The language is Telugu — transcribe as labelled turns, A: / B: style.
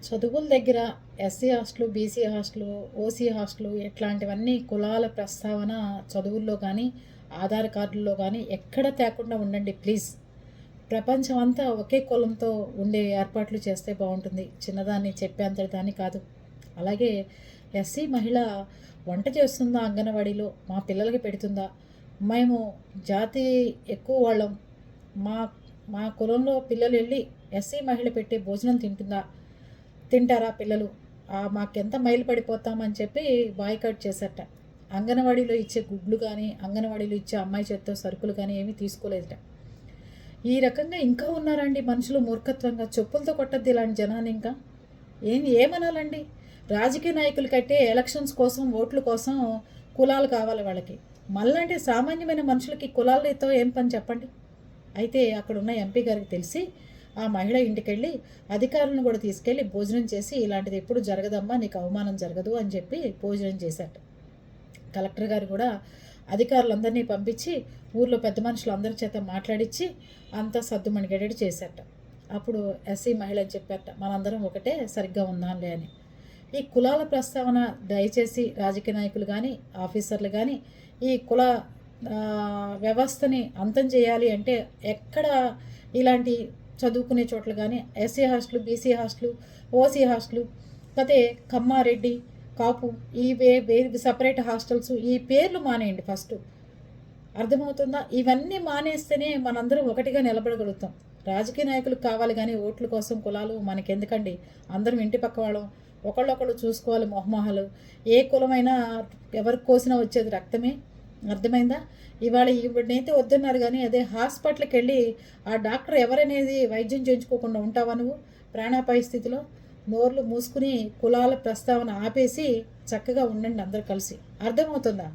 A: చదువుల దగ్గర SC hostel, BC hostel, OC hostel ఇట్లాంటివన్నీ కులాల ప్రస్తావన చదువుల్లో కానీ, ఆధార్ కార్డుల్లో కానీ ఎక్కడ తేకుండా ఉండండి ప్లీజ్. ప్రపంచం అంతా ఒకే కులంతో ఉండే ఏర్పాట్లు చేస్తే బాగుంటుంది. చిన్నదాన్ని చెప్పేంతటి దాన్ని కాదు. అలాగే ఎస్సీ మహిళ వంట చేస్తుందా అంగన్వాడీలో, మా పిల్లలకి పెడుతుందా? మేము జాతి ఎక్కువ వాళ్ళం, మా మా కులంలో పిల్లలు వెళ్ళి ఎస్సీ మహిళ పెట్టే భోజనం తింటారా పిల్లలు? మాకెంత మైలు పడిపోతామని చెప్పి బాయ్కాట్ చేశారట. అంగన్వాడీలో ఇచ్చే గుడ్లు కానీ, అంగన్వాడీలో ఇచ్చే అమ్మాయి చేత్తో సరుకులు కానీ ఏమీ తీసుకోలేదట. ఈ రకంగా ఇంకా ఉన్నారండి మనుషులు మూర్ఖత్వంగా. చెప్పులతో కొట్టద్ది ఇలాంటి జనాన్ని. ఇంకా ఏమనాలండి? రాజకీయ నాయకులు కట్టే ఎలక్షన్స్ కోసం, ఓట్ల కోసం కులాలు కావాలి వాళ్ళకి. మళ్ళంటే సామాన్యమైన మనుషులకి కులాలతో ఏం పని చెప్పండి? అయితే అక్కడ ఉన్న ఎంపీ గారికి తెలిసి ఆ మహిళ ఇంటికెళ్ళి అధికారులను కూడా తీసుకెళ్ళి భోజనం చేసి, ఇలాంటిది ఎప్పుడు జరగదమ్మా, నీకు అవమానం జరగదు అని చెప్పి భోజనం చేశాట. కలెక్టర్ గారు కూడా అధికారులందరినీ పంపించి ఊర్లో పెద్ద మనుషులు అందరి చేత మాట్లాడించి అంతా సర్దుమణిగేటట్టు చేశాట. అప్పుడు ఎస్సీ మహిళ అని చెప్పారట, మనందరం ఒకటే, సరిగ్గా ఉందాంలే అని. ఈ కులాల ప్రస్తావన దయచేసి రాజకీయ నాయకులు కానీ, ఆఫీసర్లు కానీ ఈ కుల వ్యవస్థని అంతం చేయాలి అంటే ఎక్కడ ఇలాంటి చదువుకునే చోట్ల కానీ SC hostel, BC hostel, OC hostel, కతే కమ్మారెడ్డి, కాపు, ఈ సపరేట్ హాస్టల్స్, ఈ పేర్లు మానేయండి ఫస్ట్. అర్థమవుతుందా? ఇవన్నీ మానేస్తేనే మనందరం ఒకటిగా నిలబడగలుగుతాం. రాజకీయ నాయకులకు కావాలి కానీ ఓట్ల కోసం కులాలు మనకెందుకండి? అందరం ఇంటి పక్క వాళ్ళం, ఒకళ్ళొకళ్ళు చూసుకోవాలి మొహమొహాలు. ఏ కులమైనా ఎవరికి కోసినా వచ్చేది రక్తమే. అర్థమైందా? ఇవాళ ఈవిడనైతే వద్దన్నారు కానీ అదే హాస్పిటల్కి వెళ్ళి ఆ డాక్టర్ ఎవరనేది వైద్యం చేయించుకోకుండా ఉంటావా నువ్వు? ప్రాణాపాయ స్థితిలో నోర్లు మూసుకుని కులాల ప్రస్తావన ఆపేసి చక్కగా ఉండండి అందరు కలిసి. అర్థమవుతుందా?